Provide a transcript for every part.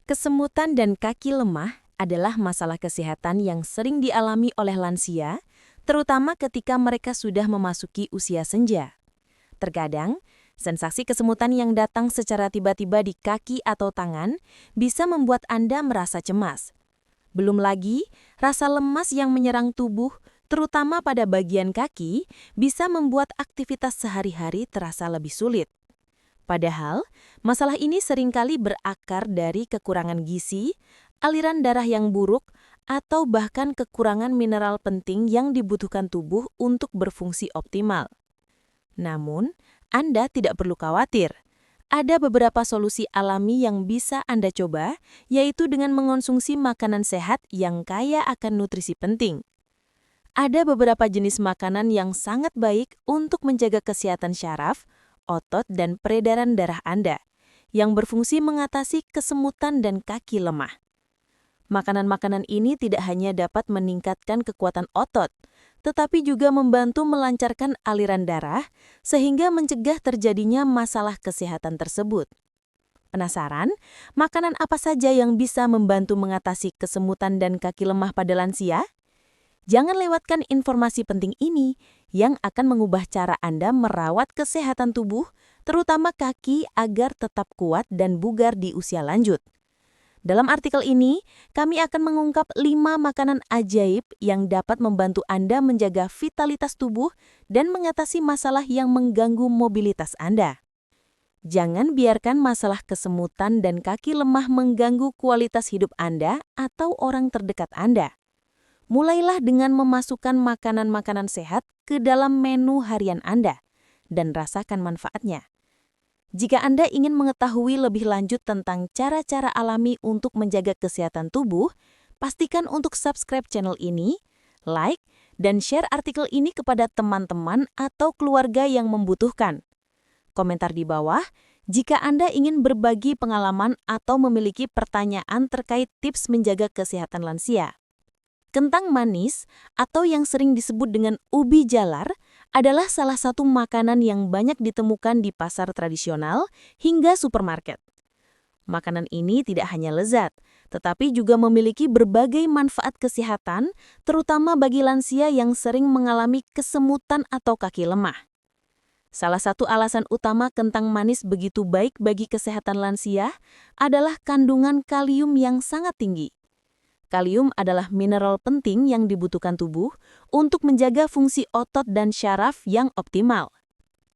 Kesemutan dan kaki lemah adalah masalah kesehatan yang sering dialami oleh lansia, terutama ketika mereka sudah memasuki usia senja. Terkadang, sensasi kesemutan yang datang secara tiba-tiba di kaki atau tangan bisa membuat Anda merasa cemas. Belum lagi, rasa lemas yang menyerang tubuh, terutama pada bagian kaki, bisa membuat aktivitas sehari-hari terasa lebih sulit. Padahal, masalah ini seringkali berakar dari kekurangan gizi, aliran darah yang buruk, atau bahkan kekurangan mineral penting yang dibutuhkan tubuh untuk berfungsi optimal. Namun, Anda tidak perlu khawatir. Ada beberapa solusi alami yang bisa Anda coba, yaitu dengan mengonsumsi makanan sehat yang kaya akan nutrisi penting. Ada beberapa jenis makanan yang sangat baik untuk menjaga kesehatan syaraf, otot, dan peredaran darah Anda, yang berfungsi mengatasi kesemutan dan kaki lemah. Makanan-makanan ini tidak hanya dapat meningkatkan kekuatan otot, tetapi juga membantu melancarkan aliran darah, sehingga mencegah terjadinya masalah kesehatan tersebut. Penasaran? Makanan apa saja yang bisa membantu mengatasi kesemutan dan kaki lemah pada lansia? Jangan lewatkan informasi penting ini yang akan mengubah cara Anda merawat kesehatan tubuh, terutama kaki agar tetap kuat dan bugar di usia lanjut. Dalam artikel ini, kami akan mengungkap 5 makanan ajaib yang dapat membantu Anda menjaga vitalitas tubuh dan mengatasi masalah yang mengganggu mobilitas Anda. Jangan biarkan masalah kesemutan dan kaki lemah mengganggu kualitas hidup Anda atau orang terdekat Anda. Mulailah dengan memasukkan makanan-makanan sehat ke dalam menu harian Anda dan rasakan manfaatnya. Jika Anda ingin mengetahui lebih lanjut tentang cara-cara alami untuk menjaga kesehatan tubuh, pastikan untuk subscribe channel ini, like, dan share artikel ini kepada teman-teman atau keluarga yang membutuhkan. Komentar di bawah jika Anda ingin berbagi pengalaman atau memiliki pertanyaan terkait tips menjaga kesehatan lansia. Kentang manis, atau yang sering disebut dengan ubi jalar, adalah salah satu makanan yang banyak ditemukan di pasar tradisional hingga supermarket. Makanan ini tidak hanya lezat, tetapi juga memiliki berbagai manfaat kesehatan, terutama bagi lansia yang sering mengalami kesemutan atau kaki lemah. Salah satu alasan utama kentang manis begitu baik bagi kesehatan lansia adalah kandungan kalium yang sangat tinggi. Kalium adalah mineral penting yang dibutuhkan tubuh untuk menjaga fungsi otot dan syaraf yang optimal.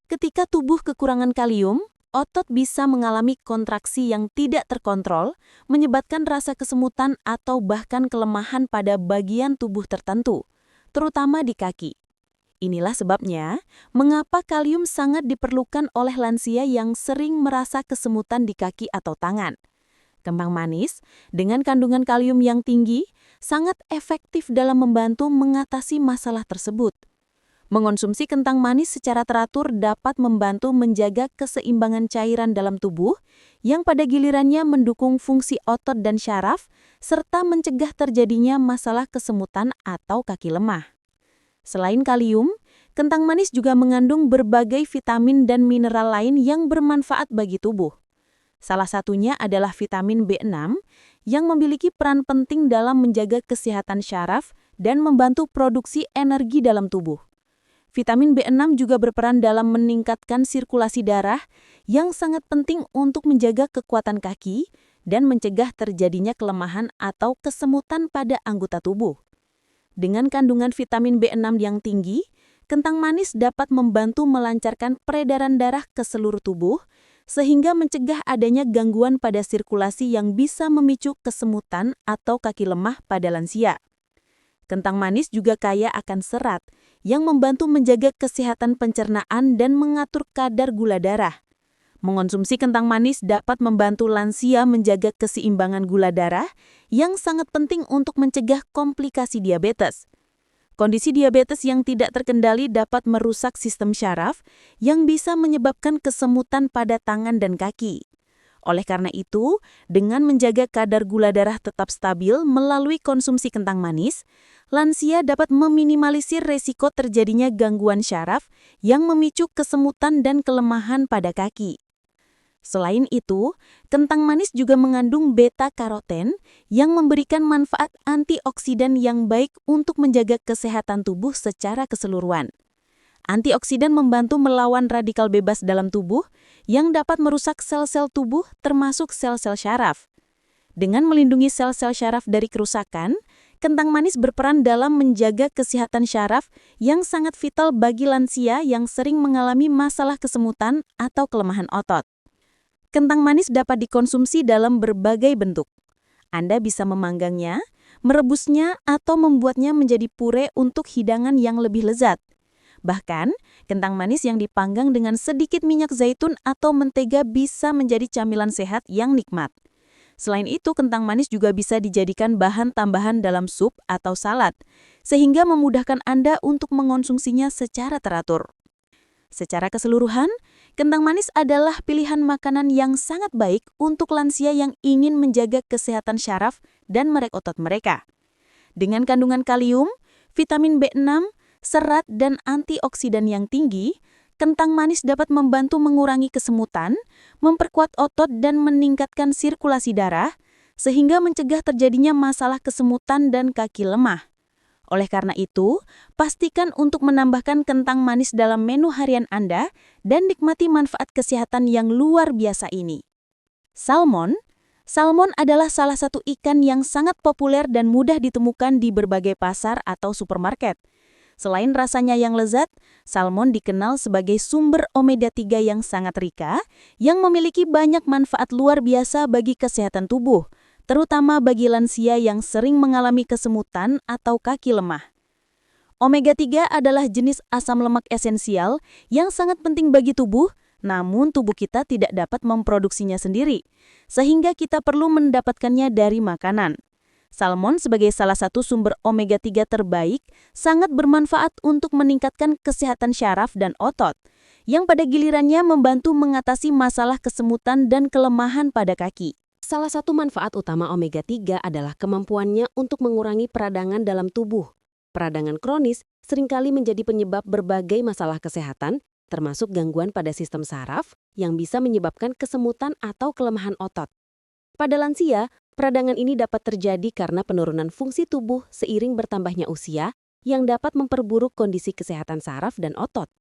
Ketika tubuh kekurangan kalium, otot bisa mengalami kontraksi yang tidak terkontrol, menyebabkan rasa kesemutan atau bahkan kelemahan pada bagian tubuh tertentu, terutama di kaki. Inilah sebabnya mengapa kalium sangat diperlukan oleh lansia yang sering merasa kesemutan di kaki atau tangan. Kentang manis, dengan kandungan kalium yang tinggi, sangat efektif dalam membantu mengatasi masalah tersebut. Mengonsumsi kentang manis secara teratur dapat membantu menjaga keseimbangan cairan dalam tubuh, yang pada gilirannya mendukung fungsi otot dan syaraf, serta mencegah terjadinya masalah kesemutan atau kaki lemah. Selain kalium, kentang manis juga mengandung berbagai vitamin dan mineral lain yang bermanfaat bagi tubuh. Salah satunya adalah vitamin B6 yang memiliki peran penting dalam menjaga kesehatan syaraf dan membantu produksi energi dalam tubuh. Vitamin B6 juga berperan dalam meningkatkan sirkulasi darah yang sangat penting untuk menjaga kekuatan kaki dan mencegah terjadinya kelemahan atau kesemutan pada anggota tubuh. Dengan kandungan vitamin B6 yang tinggi, kentang manis dapat membantu melancarkan peredaran darah ke seluruh tubuh, sehingga mencegah adanya gangguan pada sirkulasi yang bisa memicu kesemutan atau kaki lemah pada lansia. Kentang manis juga kaya akan serat yang membantu menjaga kesehatan pencernaan dan mengatur kadar gula darah. Mengonsumsi kentang manis dapat membantu lansia menjaga keseimbangan gula darah yang sangat penting untuk mencegah komplikasi diabetes. Kondisi diabetes yang tidak terkendali dapat merusak sistem syaraf yang bisa menyebabkan kesemutan pada tangan dan kaki. Oleh karena itu, dengan menjaga kadar gula darah tetap stabil melalui konsumsi kentang manis, lansia dapat meminimalisir resiko terjadinya gangguan syaraf yang memicu kesemutan dan kelemahan pada kaki. Selain itu, kentang manis juga mengandung beta-karoten yang memberikan manfaat antioksidan yang baik untuk menjaga kesehatan tubuh secara keseluruhan. Antioksidan membantu melawan radikal bebas dalam tubuh yang dapat merusak sel-sel tubuh termasuk sel-sel syaraf. Dengan melindungi sel-sel syaraf dari kerusakan, kentang manis berperan dalam menjaga kesehatan syaraf yang sangat vital bagi lansia yang sering mengalami masalah kesemutan atau kelemahan otot. Kentang manis dapat dikonsumsi dalam berbagai bentuk. Anda bisa memanggangnya, merebusnya, atau membuatnya menjadi pure untuk hidangan yang lebih lezat. Bahkan, kentang manis yang dipanggang dengan sedikit minyak zaitun atau mentega bisa menjadi camilan sehat yang nikmat. Selain itu, kentang manis juga bisa dijadikan bahan tambahan dalam sup atau salad, sehingga memudahkan Anda untuk mengonsumsinya secara teratur. Secara keseluruhan, kentang manis adalah pilihan makanan yang sangat baik untuk lansia yang ingin menjaga kesehatan syaraf dan merek otot mereka. Dengan kandungan kalium, vitamin B6, serat, dan antioksidan yang tinggi, kentang manis dapat membantu mengurangi kesemutan, memperkuat otot, dan meningkatkan sirkulasi darah, sehingga mencegah terjadinya masalah kesemutan dan kaki lemah. Oleh karena itu, pastikan untuk menambahkan kentang manis dalam menu harian Anda dan nikmati manfaat kesehatan yang luar biasa ini. Salmon. Salmon adalah salah satu ikan yang sangat populer dan mudah ditemukan di berbagai pasar atau supermarket. Selain rasanya yang lezat, salmon dikenal sebagai sumber omega 3 yang sangat rika, yang memiliki banyak manfaat luar biasa bagi kesehatan tubuh, terutama bagi lansia yang sering mengalami kesemutan atau kaki lemah. Omega 3 adalah jenis asam lemak esensial yang sangat penting bagi tubuh, namun tubuh kita tidak dapat memproduksinya sendiri, sehingga kita perlu mendapatkannya dari makanan. Salmon sebagai salah satu sumber omega 3 terbaik sangat bermanfaat untuk meningkatkan kesehatan syaraf dan otot, yang pada gilirannya membantu mengatasi masalah kesemutan dan kelemahan pada kaki. Salah satu manfaat utama omega 3 adalah kemampuannya untuk mengurangi peradangan dalam tubuh. Peradangan kronis seringkali menjadi penyebab berbagai masalah kesehatan, termasuk gangguan pada sistem saraf yang bisa menyebabkan kesemutan atau kelemahan otot. Pada lansia, peradangan ini dapat terjadi karena penurunan fungsi tubuh seiring bertambahnya usia yang dapat memperburuk kondisi kesehatan saraf dan otot.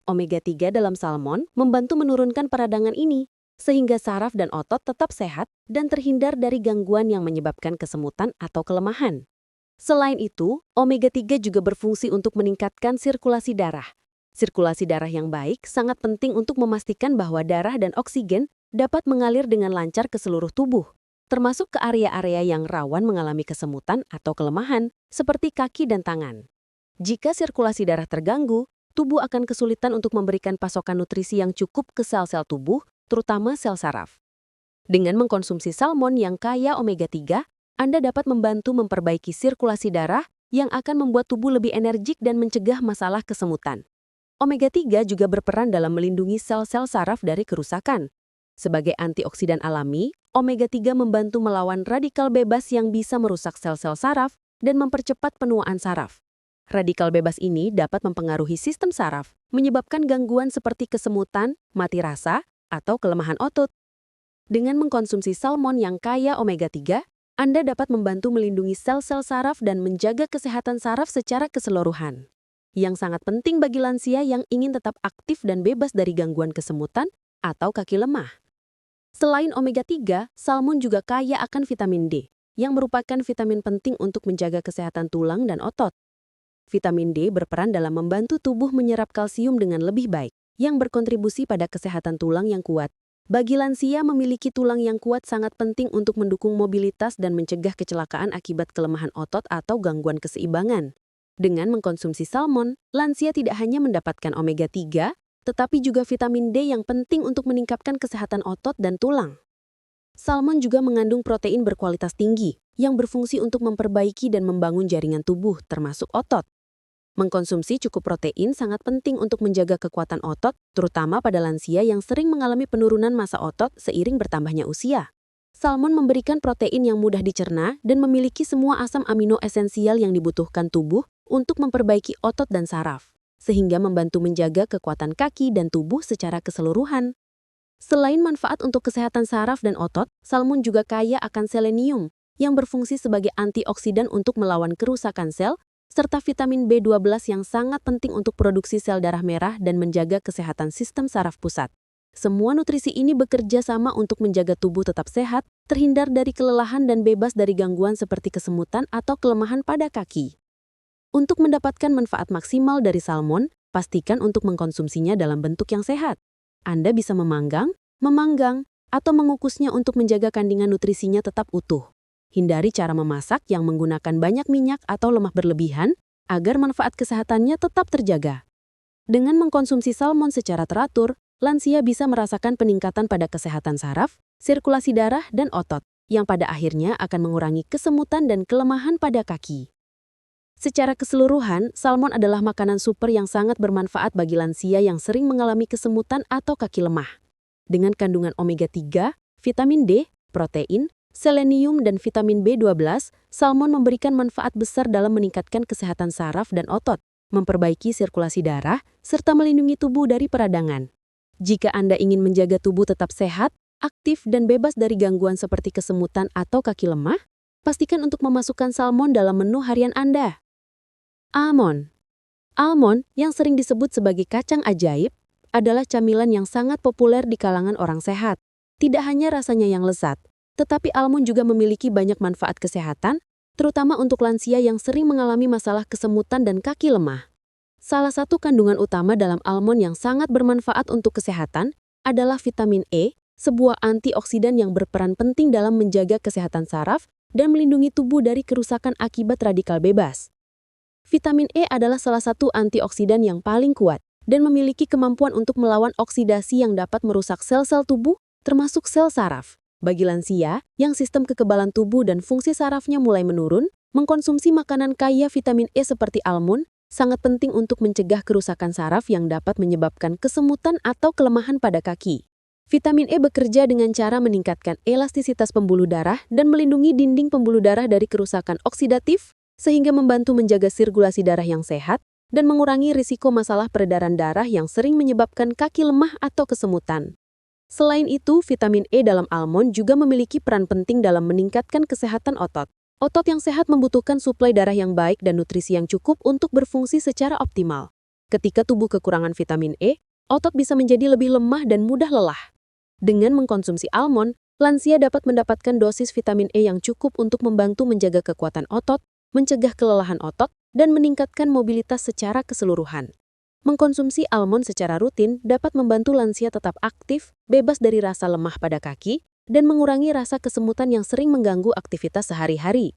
Omega 3 dalam salmon membantu menurunkan peradangan ini, sehingga saraf dan otot tetap sehat dan terhindar dari gangguan yang menyebabkan kesemutan atau kelemahan. Selain itu, omega 3 juga berfungsi untuk meningkatkan sirkulasi darah. Sirkulasi darah yang baik sangat penting untuk memastikan bahwa darah dan oksigen dapat mengalir dengan lancar ke seluruh tubuh, termasuk ke area-area yang rawan mengalami kesemutan atau kelemahan, seperti kaki dan tangan. Jika sirkulasi darah terganggu, tubuh akan kesulitan untuk memberikan pasokan nutrisi yang cukup ke sel-sel tubuh, terutama sel saraf. Dengan mengkonsumsi salmon yang kaya omega 3, Anda dapat membantu memperbaiki sirkulasi darah yang akan membuat tubuh lebih energik dan mencegah masalah kesemutan. Omega 3 juga berperan dalam melindungi sel-sel saraf dari kerusakan. Sebagai antioksidan alami, omega 3 membantu melawan radikal bebas yang bisa merusak sel-sel saraf dan mempercepat penuaan saraf. Radikal bebas ini dapat mempengaruhi sistem saraf, menyebabkan gangguan seperti kesemutan, mati rasa, atau kelemahan otot. Dengan mengkonsumsi salmon yang kaya omega 3, Anda dapat membantu melindungi sel-sel saraf dan menjaga kesehatan saraf secara keseluruhan, yang sangat penting bagi lansia yang ingin tetap aktif dan bebas dari gangguan kesemutan atau kaki lemah. Selain omega 3, salmon juga kaya akan vitamin D, yang merupakan vitamin penting untuk menjaga kesehatan tulang dan otot. Vitamin D berperan dalam membantu tubuh menyerap kalsium dengan lebih baik, yang berkontribusi pada kesehatan tulang yang kuat. Bagi lansia, memiliki tulang yang kuat sangat penting untuk mendukung mobilitas dan mencegah kecelakaan akibat kelemahan otot atau gangguan keseimbangan. Dengan mengkonsumsi salmon, lansia tidak hanya mendapatkan omega 3, tetapi juga vitamin D yang penting untuk meningkatkan kesehatan otot dan tulang. Salmon juga mengandung protein berkualitas tinggi, yang berfungsi untuk memperbaiki dan membangun jaringan tubuh, termasuk otot. Mengkonsumsi cukup protein sangat penting untuk menjaga kekuatan otot, terutama pada lansia yang sering mengalami penurunan massa otot seiring bertambahnya usia. Salmon memberikan protein yang mudah dicerna dan memiliki semua asam amino esensial yang dibutuhkan tubuh untuk memperbaiki otot dan saraf, sehingga membantu menjaga kekuatan kaki dan tubuh secara keseluruhan. Selain manfaat untuk kesehatan saraf dan otot, salmon juga kaya akan selenium yang berfungsi sebagai antioksidan untuk melawan kerusakan sel, serta vitamin B12 yang sangat penting untuk produksi sel darah merah dan menjaga kesehatan sistem saraf pusat. Semua nutrisi ini bekerja sama untuk menjaga tubuh tetap sehat, terhindar dari kelelahan dan bebas dari gangguan seperti kesemutan atau kelemahan pada kaki. Untuk mendapatkan manfaat maksimal dari salmon, pastikan untuk mengkonsumsinya dalam bentuk yang sehat. Anda bisa memanggang, atau mengukusnya untuk menjaga kandungan nutrisinya tetap utuh. Hindari cara memasak yang menggunakan banyak minyak atau lemak berlebihan agar manfaat kesehatannya tetap terjaga. Dengan mengkonsumsi salmon secara teratur, lansia bisa merasakan peningkatan pada kesehatan saraf, sirkulasi darah, dan otot, yang pada akhirnya akan mengurangi kesemutan dan kelemahan pada kaki. Secara keseluruhan, salmon adalah makanan super yang sangat bermanfaat bagi lansia yang sering mengalami kesemutan atau kaki lemah. Dengan kandungan omega-3, vitamin D, protein, selenium, dan vitamin B12, salmon memberikan manfaat besar dalam meningkatkan kesehatan saraf dan otot, memperbaiki sirkulasi darah, serta melindungi tubuh dari peradangan. Jika Anda ingin menjaga tubuh tetap sehat, aktif, dan bebas dari gangguan seperti kesemutan atau kaki lemah, pastikan untuk memasukkan salmon dalam menu harian Anda. Almond. Almond, yang sering disebut sebagai kacang ajaib, adalah camilan yang sangat populer di kalangan orang sehat. Tidak hanya rasanya yang lezat, tetapi almond juga memiliki banyak manfaat kesehatan, terutama untuk lansia yang sering mengalami masalah kesemutan dan kaki lemah. Salah satu kandungan utama dalam almond yang sangat bermanfaat untuk kesehatan adalah vitamin E, sebuah antioksidan yang berperan penting dalam menjaga kesehatan saraf dan melindungi tubuh dari kerusakan akibat radikal bebas. Vitamin E adalah salah satu antioksidan yang paling kuat dan memiliki kemampuan untuk melawan oksidasi yang dapat merusak sel-sel tubuh, termasuk sel saraf. Bagi lansia yang sistem kekebalan tubuh dan fungsi sarafnya mulai menurun, mengkonsumsi makanan kaya vitamin E seperti almond sangat penting untuk mencegah kerusakan saraf yang dapat menyebabkan kesemutan atau kelemahan pada kaki. Vitamin E bekerja dengan cara meningkatkan elastisitas pembuluh darah dan melindungi dinding pembuluh darah dari kerusakan oksidatif, sehingga membantu menjaga sirkulasi darah yang sehat dan mengurangi risiko masalah peredaran darah yang sering menyebabkan kaki lemah atau kesemutan. Selain itu, vitamin E dalam almond juga memiliki peran penting dalam meningkatkan kesehatan otot. Otot yang sehat membutuhkan suplai darah yang baik dan nutrisi yang cukup untuk berfungsi secara optimal. Ketika tubuh kekurangan vitamin E, otot bisa menjadi lebih lemah dan mudah lelah. Dengan mengkonsumsi almond, lansia dapat mendapatkan dosis vitamin E yang cukup untuk membantu menjaga kekuatan otot, mencegah kelelahan otot, dan meningkatkan mobilitas secara keseluruhan. Mengkonsumsi almond secara rutin dapat membantu lansia tetap aktif, bebas dari rasa lemah pada kaki, dan mengurangi rasa kesemutan yang sering mengganggu aktivitas sehari-hari.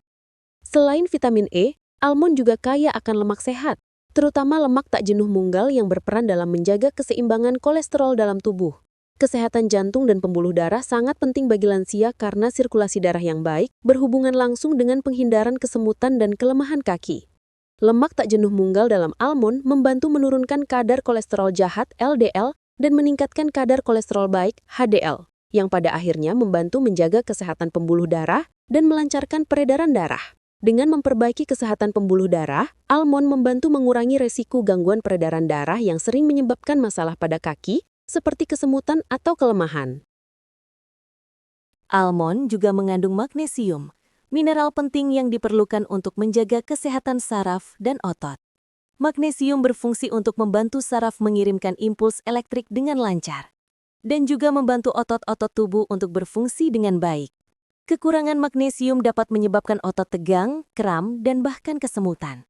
Selain vitamin E, almond juga kaya akan lemak sehat, terutama lemak tak jenuh munggal yang berperan dalam menjaga keseimbangan kolesterol dalam tubuh. Kesehatan jantung dan pembuluh darah sangat penting bagi lansia karena sirkulasi darah yang baik berhubungan langsung dengan penghindaran kesemutan dan kelemahan kaki. Lemak tak jenuh munggal dalam almond membantu menurunkan kadar kolesterol jahat (LDL) dan meningkatkan kadar kolesterol baik (HDL), yang pada akhirnya membantu menjaga kesehatan pembuluh darah dan melancarkan peredaran darah. Dengan memperbaiki kesehatan pembuluh darah, almond membantu mengurangi resiko gangguan peredaran darah yang sering menyebabkan masalah pada kaki, seperti kesemutan atau kelemahan. Almond juga mengandung magnesium, mineral penting yang diperlukan untuk menjaga kesehatan saraf dan otot. Magnesium berfungsi untuk membantu saraf mengirimkan impuls elektrik dengan lancar, dan juga membantu otot-otot tubuh untuk berfungsi dengan baik. Kekurangan magnesium dapat menyebabkan otot tegang, kram, dan bahkan kesemutan.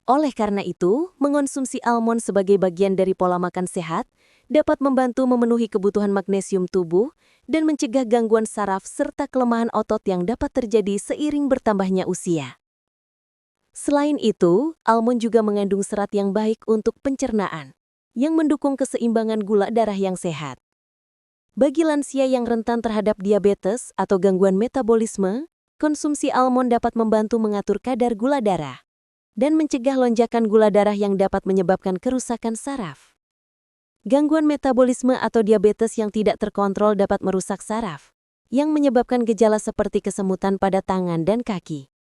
Oleh karena itu, mengonsumsi almond sebagai bagian dari pola makan sehat dapat membantu memenuhi kebutuhan magnesium tubuh dan mencegah gangguan saraf serta kelemahan otot yang dapat terjadi seiring bertambahnya usia. Selain itu, almond juga mengandung serat yang baik untuk pencernaan, yang mendukung keseimbangan gula darah yang sehat. Bagi lansia yang rentan terhadap diabetes atau gangguan metabolisme, konsumsi almond dapat membantu mengatur kadar gula darah dan mencegah lonjakan gula darah yang dapat menyebabkan kerusakan saraf. Gangguan metabolisme atau diabetes yang tidak terkontrol dapat merusak saraf, yang menyebabkan gejala seperti kesemutan pada tangan dan kaki.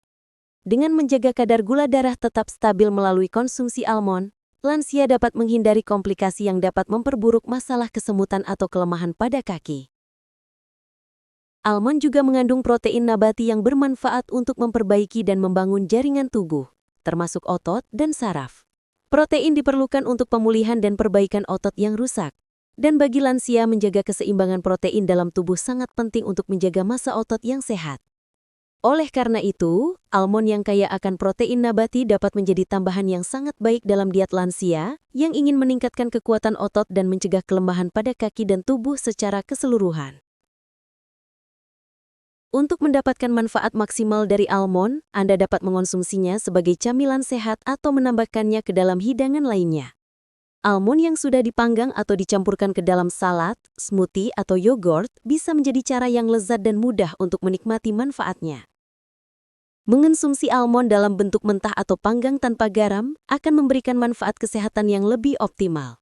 Dengan menjaga kadar gula darah tetap stabil melalui konsumsi almond, lansia dapat menghindari komplikasi yang dapat memperburuk masalah kesemutan atau kelemahan pada kaki. Almond juga mengandung protein nabati yang bermanfaat untuk memperbaiki dan membangun jaringan tubuh, termasuk otot dan saraf. Protein diperlukan untuk pemulihan dan perbaikan otot yang rusak. Dan bagi lansia, menjaga keseimbangan protein dalam tubuh sangat penting untuk menjaga massa otot yang sehat. Oleh karena itu, almond yang kaya akan protein nabati dapat menjadi tambahan yang sangat baik dalam diet lansia yang ingin meningkatkan kekuatan otot dan mencegah kelemahan pada kaki dan tubuh secara keseluruhan. Untuk mendapatkan manfaat maksimal dari almond, Anda dapat mengonsumsinya sebagai camilan sehat atau menambahkannya ke dalam hidangan lainnya. Almond yang sudah dipanggang atau dicampurkan ke dalam salad, smoothie, atau yogurt bisa menjadi cara yang lezat dan mudah untuk menikmati manfaatnya. Mengonsumsi almond dalam bentuk mentah atau panggang tanpa garam akan memberikan manfaat kesehatan yang lebih optimal.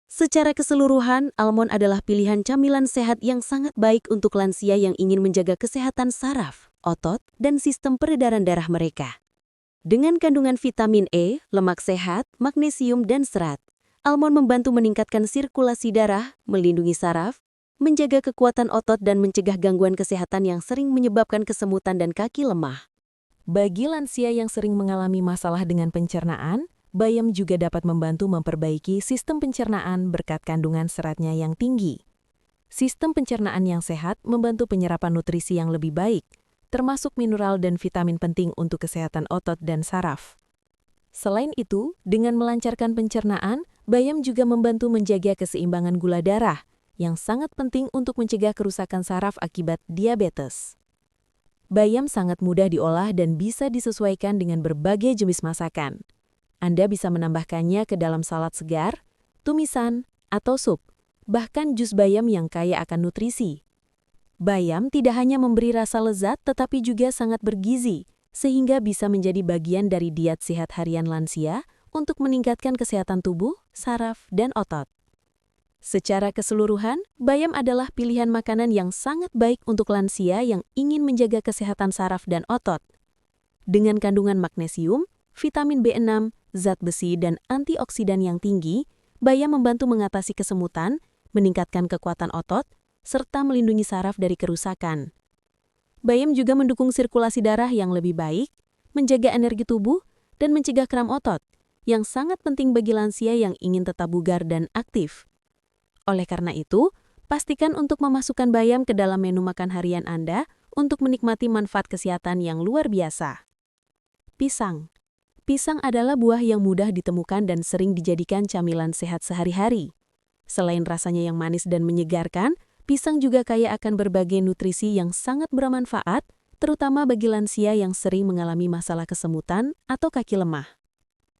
Secara keseluruhan, almond adalah pilihan camilan sehat yang sangat baik untuk lansia yang ingin menjaga kesehatan saraf, otot, dan sistem peredaran darah mereka. Dengan kandungan vitamin E, lemak sehat, magnesium, dan serat, almond membantu meningkatkan sirkulasi darah, melindungi saraf, menjaga kekuatan otot, dan mencegah gangguan kesehatan yang sering menyebabkan kesemutan dan kaki lemah. Bagi lansia yang sering mengalami masalah dengan pencernaan, bayam juga dapat membantu memperbaiki sistem pencernaan berkat kandungan seratnya yang tinggi. Sistem pencernaan yang sehat membantu penyerapan nutrisi yang lebih baik, termasuk mineral dan vitamin penting untuk kesehatan otot dan saraf. Selain itu, dengan melancarkan pencernaan, bayam juga membantu menjaga keseimbangan gula darah, yang sangat penting untuk mencegah kerusakan saraf akibat diabetes. Bayam sangat mudah diolah dan bisa disesuaikan dengan berbagai jenis masakan. Anda bisa menambahkannya ke dalam salad segar, tumisan, atau sup, bahkan jus bayam yang kaya akan nutrisi. Bayam tidak hanya memberi rasa lezat tetapi juga sangat bergizi, sehingga bisa menjadi bagian dari diet sehat harian lansia untuk meningkatkan kesehatan tubuh, saraf, dan otot. Secara keseluruhan, bayam adalah pilihan makanan yang sangat baik untuk lansia yang ingin menjaga kesehatan saraf dan otot. Dengan kandungan magnesium, vitamin B6, zat besi, dan antioksidan yang tinggi, bayam membantu mengatasi kesemutan, meningkatkan kekuatan otot, serta melindungi saraf dari kerusakan. Bayam juga mendukung sirkulasi darah yang lebih baik, menjaga energi tubuh, dan mencegah kram otot, yang sangat penting bagi lansia yang ingin tetap bugar dan aktif. Oleh karena itu, pastikan untuk memasukkan bayam ke dalam menu makan harian Anda untuk menikmati manfaat kesehatan yang luar biasa. Pisang. Pisang adalah buah yang mudah ditemukan dan sering dijadikan camilan sehat sehari-hari. Selain rasanya yang manis dan menyegarkan, pisang juga kaya akan berbagai nutrisi yang sangat bermanfaat, terutama bagi lansia yang sering mengalami masalah kesemutan atau kaki lemah.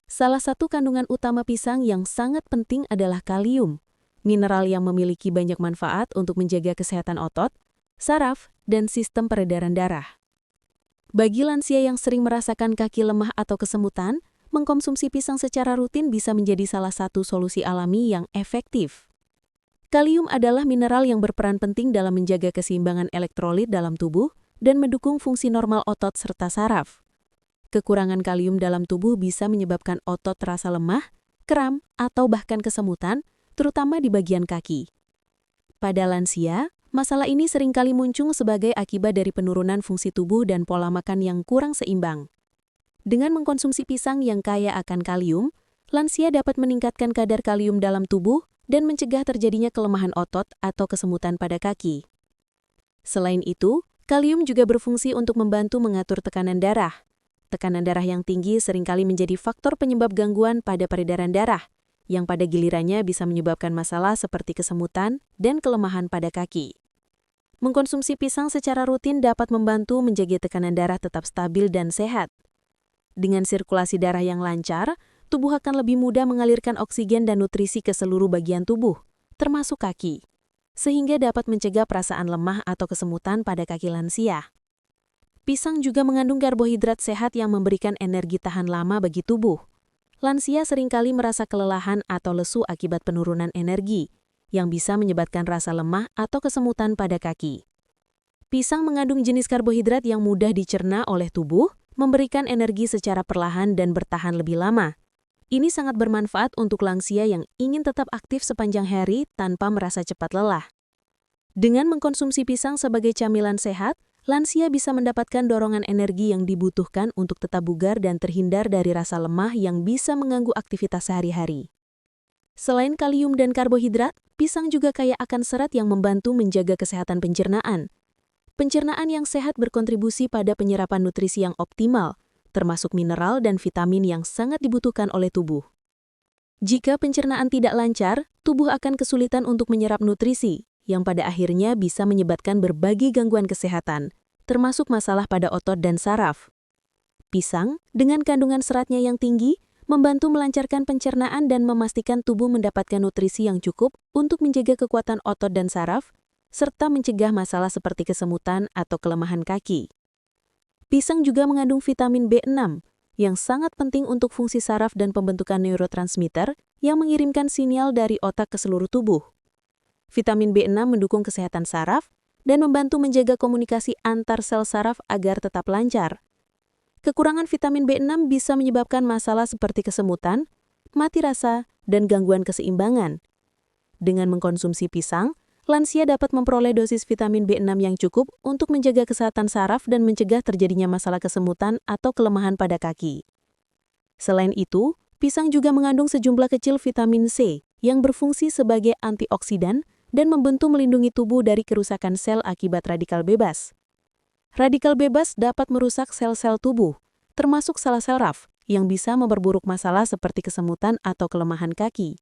Salah satu kandungan utama pisang yang sangat penting adalah kalium, mineral yang memiliki banyak manfaat untuk menjaga kesehatan otot, saraf, dan sistem peredaran darah. Bagi lansia yang sering merasakan kaki lemah atau kesemutan, mengkonsumsi pisang secara rutin bisa menjadi salah satu solusi alami yang efektif. Kalium adalah mineral yang berperan penting dalam menjaga keseimbangan elektrolit dalam tubuh dan mendukung fungsi normal otot serta saraf. Kekurangan kalium dalam tubuh bisa menyebabkan otot terasa lemah, kram, atau bahkan kesemutan, terutama di bagian kaki. Pada lansia, masalah ini seringkali muncul sebagai akibat dari penurunan fungsi tubuh dan pola makan yang kurang seimbang. Dengan mengkonsumsi pisang yang kaya akan kalium, lansia dapat meningkatkan kadar kalium dalam tubuh dan mencegah terjadinya kelemahan otot atau kesemutan pada kaki. Selain itu, kalium juga berfungsi untuk membantu mengatur tekanan darah. Tekanan darah yang tinggi seringkali menjadi faktor penyebab gangguan pada peredaran darah, yang pada gilirannya bisa menyebabkan masalah seperti kesemutan dan kelemahan pada kaki. Mengkonsumsi pisang secara rutin dapat membantu menjaga tekanan darah tetap stabil dan sehat. Dengan sirkulasi darah yang lancar, tubuh akan lebih mudah mengalirkan oksigen dan nutrisi ke seluruh bagian tubuh, termasuk kaki, sehingga dapat mencegah perasaan lemah atau kesemutan pada kaki lansia. Pisang juga mengandung karbohidrat sehat yang memberikan energi tahan lama bagi tubuh. Lansia seringkali merasa kelelahan atau lesu akibat penurunan energi, yang bisa menyebabkan rasa lemah atau kesemutan pada kaki. Pisang mengandung jenis karbohidrat yang mudah dicerna oleh tubuh, memberikan energi secara perlahan dan bertahan lebih lama. Ini sangat bermanfaat untuk lansia yang ingin tetap aktif sepanjang hari tanpa merasa cepat lelah. Dengan mengkonsumsi pisang sebagai camilan sehat, lansia bisa mendapatkan dorongan energi yang dibutuhkan untuk tetap bugar dan terhindar dari rasa lemah yang bisa mengganggu aktivitas sehari-hari. Selain kalium dan karbohidrat, pisang juga kaya akan serat yang membantu menjaga kesehatan pencernaan. Pencernaan yang sehat berkontribusi pada penyerapan nutrisi yang optimal, termasuk mineral dan vitamin yang sangat dibutuhkan oleh tubuh. Jika pencernaan tidak lancar, tubuh akan kesulitan untuk menyerap nutrisi, yang pada akhirnya bisa menyebabkan berbagai gangguan kesehatan, termasuk masalah pada otot dan saraf. Pisang, dengan kandungan seratnya yang tinggi, membantu melancarkan pencernaan dan memastikan tubuh mendapatkan nutrisi yang cukup untuk menjaga kekuatan otot dan saraf, serta mencegah masalah seperti kesemutan atau kelemahan kaki. Pisang juga mengandung vitamin B6, yang sangat penting untuk fungsi saraf dan pembentukan neurotransmitter yang mengirimkan sinyal dari otak ke seluruh tubuh. Vitamin B6 mendukung kesehatan saraf dan membantu menjaga komunikasi antar sel saraf agar tetap lancar. Kekurangan vitamin B6 bisa menyebabkan masalah seperti kesemutan, mati rasa, dan gangguan keseimbangan. Dengan mengkonsumsi pisang, lansia dapat memperoleh dosis vitamin B6 yang cukup untuk menjaga kesehatan saraf dan mencegah terjadinya masalah kesemutan atau kelemahan pada kaki. Selain itu, pisang juga mengandung sejumlah kecil vitamin C yang berfungsi sebagai antioksidan dan membantu melindungi tubuh dari kerusakan sel akibat radikal bebas. Radikal bebas dapat merusak sel-sel tubuh, termasuk sel saraf, yang bisa memperburuk masalah seperti kesemutan atau kelemahan kaki.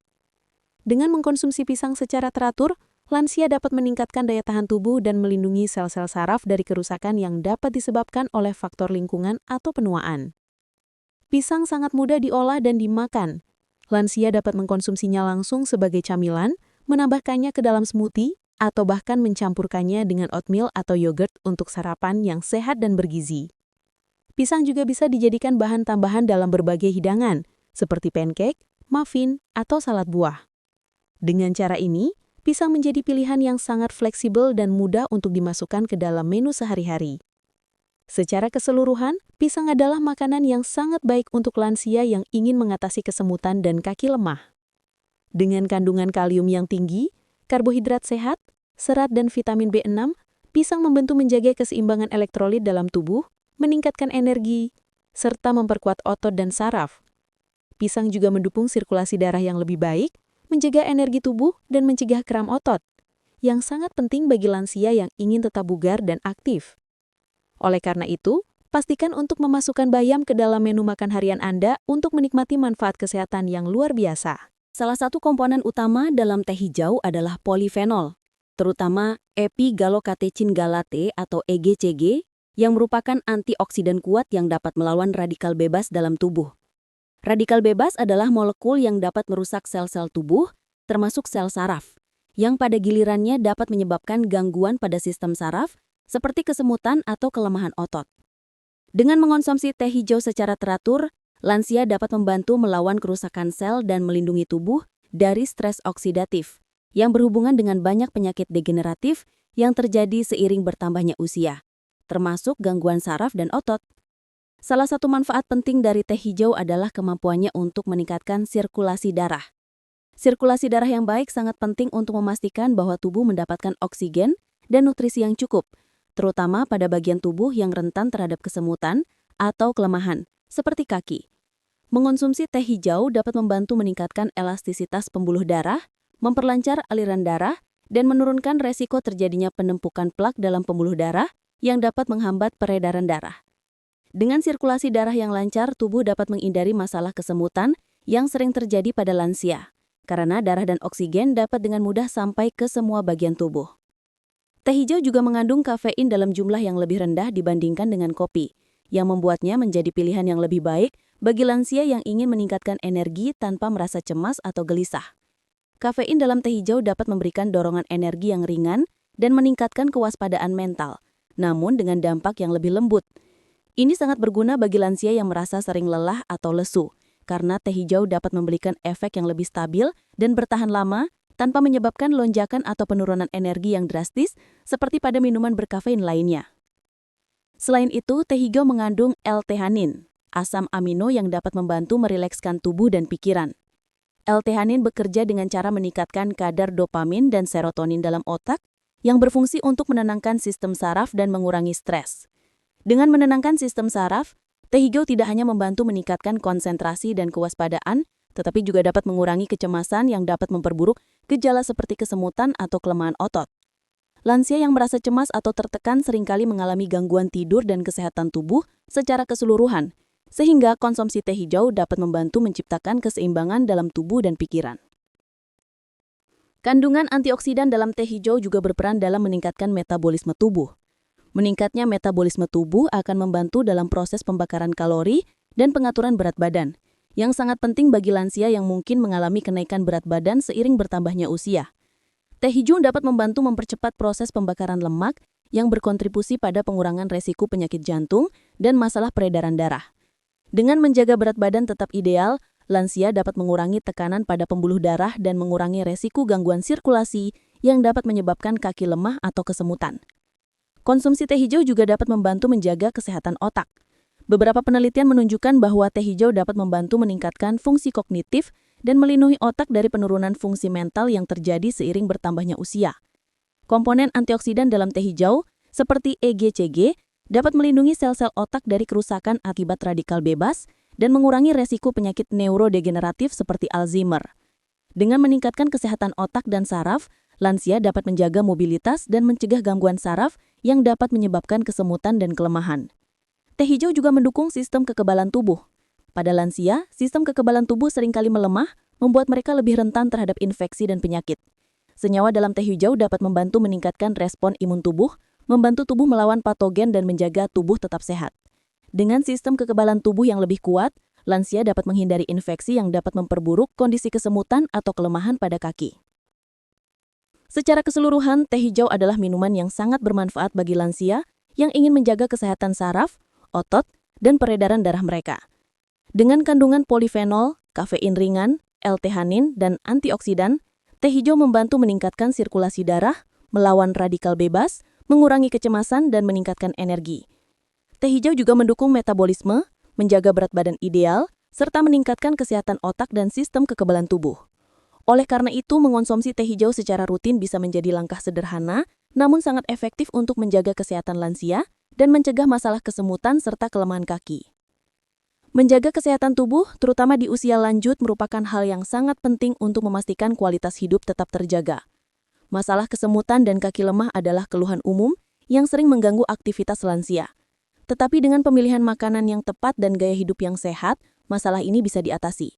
Dengan mengkonsumsi pisang secara teratur, lansia dapat meningkatkan daya tahan tubuh dan melindungi sel-sel saraf dari kerusakan yang dapat disebabkan oleh faktor lingkungan atau penuaan. Pisang sangat mudah diolah dan dimakan. Lansia dapat mengkonsumsinya langsung sebagai camilan, menambahkannya ke dalam smoothie, atau bahkan mencampurkannya dengan oatmeal atau yogurt untuk sarapan yang sehat dan bergizi. Pisang juga bisa dijadikan bahan tambahan dalam berbagai hidangan, seperti pancake, muffin, atau salad buah. Dengan cara ini, pisang menjadi pilihan yang sangat fleksibel dan mudah untuk dimasukkan ke dalam menu sehari-hari. Secara keseluruhan, pisang adalah makanan yang sangat baik untuk lansia yang ingin mengatasi kesemutan dan kaki lemah. Dengan kandungan kalium yang tinggi, karbohidrat sehat, serat dan vitamin B6, pisang membantu menjaga keseimbangan elektrolit dalam tubuh, meningkatkan energi, serta memperkuat otot dan saraf. Pisang juga mendukung sirkulasi darah yang lebih baik, menjaga energi tubuh dan mencegah kram otot, yang sangat penting bagi lansia yang ingin tetap bugar dan aktif. Oleh karena itu, pastikan untuk memasukkan bayam ke dalam menu makan harian Anda untuk menikmati manfaat kesehatan yang luar biasa. Salah satu komponen utama dalam teh hijau adalah polifenol, terutama epigallocatechin galate atau EGCG, yang merupakan antioksidan kuat yang dapat melawan radikal bebas dalam tubuh. Radikal bebas adalah molekul yang dapat merusak sel-sel tubuh, termasuk sel saraf, yang pada gilirannya dapat menyebabkan gangguan pada sistem saraf, seperti kesemutan atau kelemahan otot. Dengan mengonsumsi teh hijau secara teratur, lansia dapat membantu melawan kerusakan sel dan melindungi tubuh dari stres oksidatif, yang berhubungan dengan banyak penyakit degeneratif yang terjadi seiring bertambahnya usia, termasuk gangguan saraf dan otot. Salah satu manfaat penting dari teh hijau adalah kemampuannya untuk meningkatkan sirkulasi darah. Sirkulasi darah yang baik sangat penting untuk memastikan bahwa tubuh mendapatkan oksigen dan nutrisi yang cukup, terutama pada bagian tubuh yang rentan terhadap kesemutan atau kelemahan, seperti kaki. Mengonsumsi teh hijau dapat membantu meningkatkan elastisitas pembuluh darah, memperlancar aliran darah, dan menurunkan resiko terjadinya penumpukan plak dalam pembuluh darah yang dapat menghambat peredaran darah. Dengan sirkulasi darah yang lancar, tubuh dapat menghindari masalah kesemutan yang sering terjadi pada lansia, karena darah dan oksigen dapat dengan mudah sampai ke semua bagian tubuh. Teh hijau juga mengandung kafein dalam jumlah yang lebih rendah dibandingkan dengan kopi, yang membuatnya menjadi pilihan yang lebih baik bagi lansia yang ingin meningkatkan energi tanpa merasa cemas atau gelisah. Kafein dalam teh hijau dapat memberikan dorongan energi yang ringan dan meningkatkan kewaspadaan mental, namun dengan dampak yang lebih lembut. Ini sangat berguna bagi lansia yang merasa sering lelah atau lesu, karena teh hijau dapat memberikan efek yang lebih stabil dan bertahan lama tanpa menyebabkan lonjakan atau penurunan energi yang drastis seperti pada minuman berkafein lainnya. Selain itu, teh hijau mengandung L-theanin, asam amino yang dapat membantu merilekskan tubuh dan pikiran. L-theanin bekerja dengan cara meningkatkan kadar dopamin dan serotonin dalam otak yang berfungsi untuk menenangkan sistem saraf dan mengurangi stres. Dengan menenangkan sistem saraf, teh hijau tidak hanya membantu meningkatkan konsentrasi dan kewaspadaan, tetapi juga dapat mengurangi kecemasan yang dapat memperburuk gejala seperti kesemutan atau kelemahan otot. Lansia yang merasa cemas atau tertekan seringkali mengalami gangguan tidur dan kesehatan tubuh secara keseluruhan, sehingga konsumsi teh hijau dapat membantu menciptakan keseimbangan dalam tubuh dan pikiran. Kandungan antioksidan dalam teh hijau juga berperan dalam meningkatkan metabolisme tubuh. Meningkatnya metabolisme tubuh akan membantu dalam proses pembakaran kalori dan pengaturan berat badan, yang sangat penting bagi lansia yang mungkin mengalami kenaikan berat badan seiring bertambahnya usia. Teh hijau dapat membantu mempercepat proses pembakaran lemak yang berkontribusi pada pengurangan resiko penyakit jantung dan masalah peredaran darah. Dengan menjaga berat badan tetap ideal, lansia dapat mengurangi tekanan pada pembuluh darah dan mengurangi resiko gangguan sirkulasi yang dapat menyebabkan kaki lemah atau kesemutan. Konsumsi teh hijau juga dapat membantu menjaga kesehatan otak. Beberapa penelitian menunjukkan bahwa teh hijau dapat membantu meningkatkan fungsi kognitif dan melindungi otak dari penurunan fungsi mental yang terjadi seiring bertambahnya usia. Komponen antioksidan dalam teh hijau, seperti EGCG, dapat melindungi sel-sel otak dari kerusakan akibat radikal bebas dan mengurangi resiko penyakit neurodegeneratif seperti Alzheimer. Dengan meningkatkan kesehatan otak dan saraf, lansia dapat menjaga mobilitas dan mencegah gangguan saraf yang dapat menyebabkan kesemutan dan kelemahan. Teh hijau juga mendukung sistem kekebalan tubuh. Pada lansia, sistem kekebalan tubuh seringkali melemah, membuat mereka lebih rentan terhadap infeksi dan penyakit. Senyawa dalam teh hijau dapat membantu meningkatkan respon imun tubuh, membantu tubuh melawan patogen dan menjaga tubuh tetap sehat. Dengan sistem kekebalan tubuh yang lebih kuat, lansia dapat menghindari infeksi yang dapat memperburuk kondisi kesemutan atau kelemahan pada kaki. Secara keseluruhan, teh hijau adalah minuman yang sangat bermanfaat bagi lansia yang ingin menjaga kesehatan saraf, otot, dan peredaran darah mereka. Dengan kandungan polifenol, kafein ringan, L-theanin, dan antioksidan, teh hijau membantu meningkatkan sirkulasi darah, melawan radikal bebas, mengurangi kecemasan, dan meningkatkan energi. Teh hijau juga mendukung metabolisme, menjaga berat badan ideal, serta meningkatkan kesehatan otak dan sistem kekebalan tubuh. Oleh karena itu, mengonsumsi teh hijau secara rutin bisa menjadi langkah sederhana, namun sangat efektif untuk menjaga kesehatan lansia dan mencegah masalah kesemutan serta kelemahan kaki. Menjaga kesehatan tubuh, terutama di usia lanjut, merupakan hal yang sangat penting untuk memastikan kualitas hidup tetap terjaga. Masalah kesemutan dan kaki lemah adalah keluhan umum yang sering mengganggu aktivitas lansia. Tetapi dengan pemilihan makanan yang tepat dan gaya hidup yang sehat, masalah ini bisa diatasi.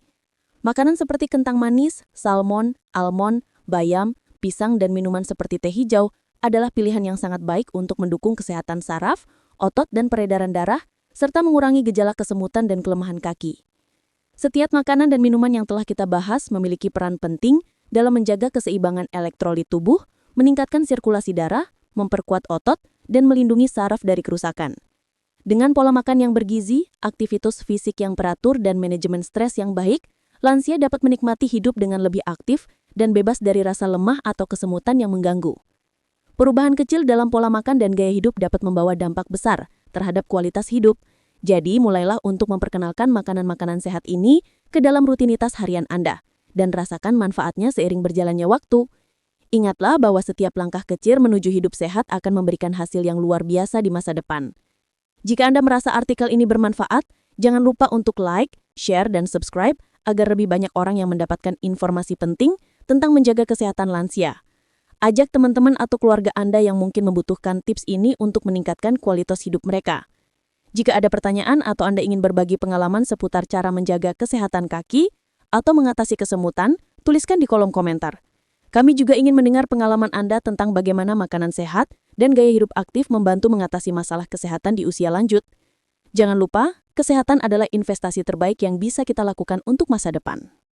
Makanan seperti kentang manis, salmon, almond, bayam, pisang, dan minuman seperti teh hijau adalah pilihan yang sangat baik untuk mendukung kesehatan saraf, otot, dan peredaran darah, serta mengurangi gejala kesemutan dan kelemahan kaki. Setiap makanan dan minuman yang telah kita bahas memiliki peran penting dalam menjaga keseimbangan elektrolit tubuh, meningkatkan sirkulasi darah, memperkuat otot, dan melindungi saraf dari kerusakan. Dengan pola makan yang bergizi, aktivitas fisik yang teratur, dan manajemen stres yang baik, lansia dapat menikmati hidup dengan lebih aktif dan bebas dari rasa lemah atau kesemutan yang mengganggu. Perubahan kecil dalam pola makan dan gaya hidup dapat membawa dampak besar terhadap kualitas hidup. Jadi, mulailah untuk memperkenalkan makanan-makanan sehat ini ke dalam rutinitas harian Anda dan rasakan manfaatnya seiring berjalannya waktu. Ingatlah bahwa setiap langkah kecil menuju hidup sehat akan memberikan hasil yang luar biasa di masa depan. Jika Anda merasa artikel ini bermanfaat, jangan lupa untuk like, share, dan subscribe agar lebih banyak orang yang mendapatkan informasi penting tentang menjaga kesehatan lansia. Ajak teman-teman atau keluarga Anda yang mungkin membutuhkan tips ini untuk meningkatkan kualitas hidup mereka. Jika ada pertanyaan atau Anda ingin berbagi pengalaman seputar cara menjaga kesehatan kaki atau mengatasi kesemutan, tuliskan di kolom komentar. Kami juga ingin mendengar pengalaman Anda tentang bagaimana makanan sehat dan gaya hidup aktif membantu mengatasi masalah kesehatan di usia lanjut. Jangan lupa, kesehatan adalah investasi terbaik yang bisa kita lakukan untuk masa depan.